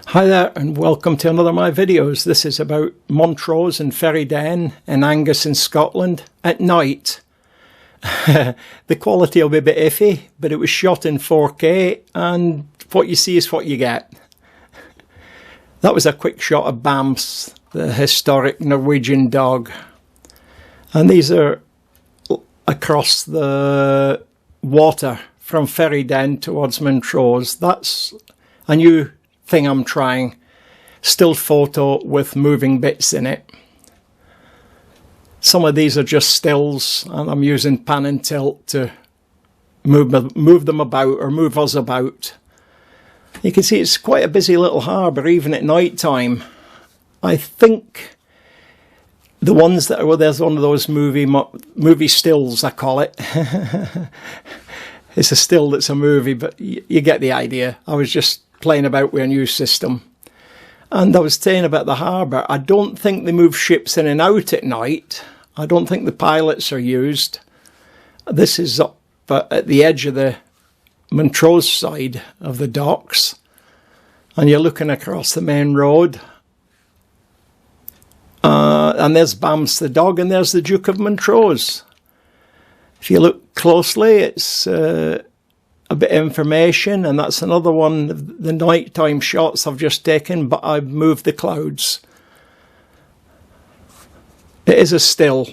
Hi there and welcome to another of my videos. This is about Montrose and Ferryden in Angus in Scotland at night. The quality will be a bit iffy, but it was shot in 4K and what you see is what you get. That was a quick shot of Bamse, the historic Norwegian dog. And these are across the water from Ferryden towards Montrose. That's a new thing I'm trying. Still photo with moving bits in it. Some of these are just stills and I'm using pan and tilt to move them about or move us about. You can see it's quite a busy little harbour even at night time. I think the ones that are, well, there's one of those movie stills, I call it. It's a still that's a movie, but you get the idea. I was just playing about with a new system. And I was saying about the harbour, I don't think they move ships in and out at night. I don't think the pilots are used. This is up at the edge of the Montrose side of the docks. And you're looking across the main road. And there's Bamse the dog and there's the Duke of Montrose. If you look closely, it's a bit of information, and that's another one of the nighttime shots I've just taken, but I've moved the clouds. It is a still,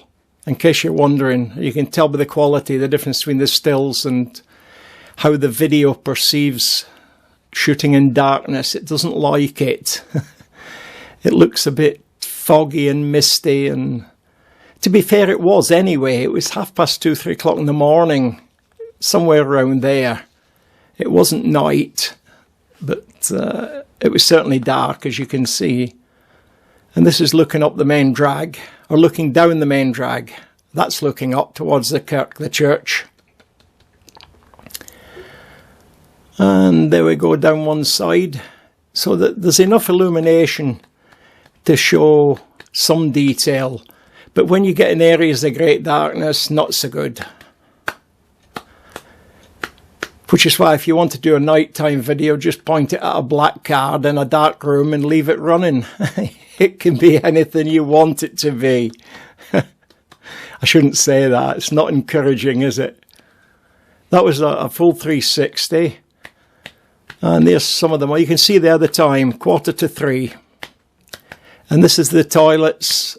in case you're wondering. You can tell by the quality, the difference between the stills and how the video perceives shooting in darkness. It doesn't like it. It looks a bit foggy and misty, and to be fair, it was anyway. It was 2:30, 3 o'clock in the morning, somewhere around there. It wasn't night, but it was certainly dark, as you can see. And this is looking up the main drag, or looking down the main drag. That's looking up towards the kirk, the church. And there we go down one side. So that there's enough illumination to show some detail. But when you get in areas of great darkness, not so good. Which is why if you want to do a nighttime video, just point it at a black card in a dark room and leave it running. It can be anything you want it to be. I shouldn't say that. It's not encouraging, is it? That was a full 360. And there's some of them. You can see there the time, 2:45. And this is the toilets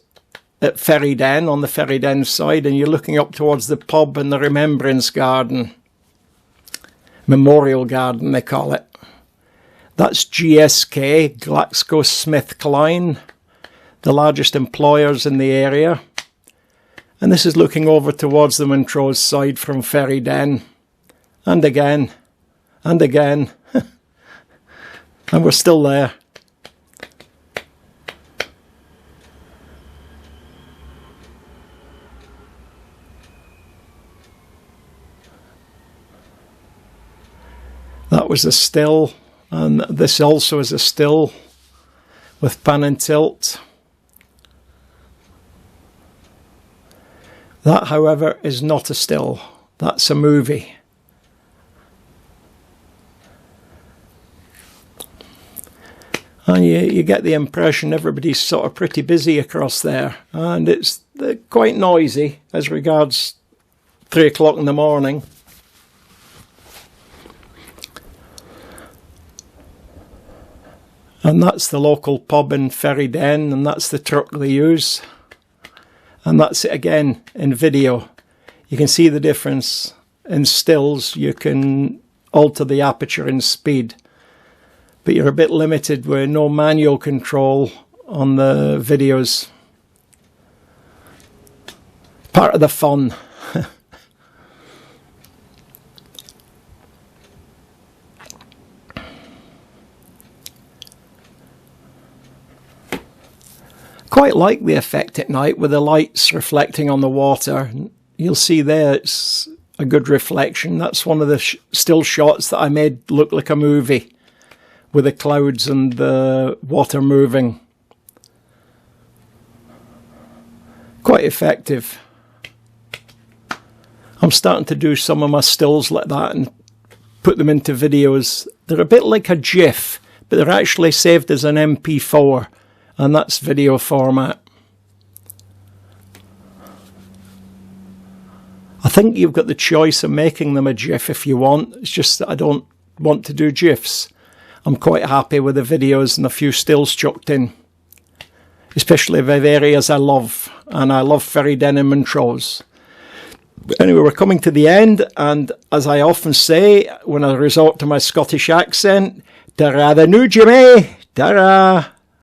at Ferryden, on the Ferryden side. And you're looking up towards the pub and the Remembrance Garden. Memorial Garden, they call it. That's GSK, GlaxoSmithKline, the largest employers in the area. And this is looking over towards the Montrose side from Ferryden. And again, and again. And we're still there. That was a still, and this also is a still with pan and tilt. That, however, is not a still. That's a movie. And you get the impression everybody's sort of pretty busy across there. And it's quite noisy as regards 3 o'clock in the morning. And that's the local pub in Ferryden, and that's the truck they use. And that's it again in video. You can see the difference. In stills, you can alter the aperture and speed. But you're a bit limited with no manual control on the videos. Part of the fun. Quite like the effect at night with the lights reflecting on the water. You'll see there it's a good reflection. That's one of the still shots that I made look like a movie with the clouds and the water moving. Quite effective. I'm starting to do some of my stills like that and put them into videos. They're a bit like a GIF, but they're actually saved as an MP4, and that's video format. I think you've got the choice of making them a GIF if you want. It's just that I don't want to do GIFs. I'm quite happy with the videos and a few stills chucked in, especially with areas I love, and I love Ferryden and Montrose. But anyway, we're coming to the end, and as I often say when I resort to my Scottish accent, ta-ra the new Jimmy, ta-ra.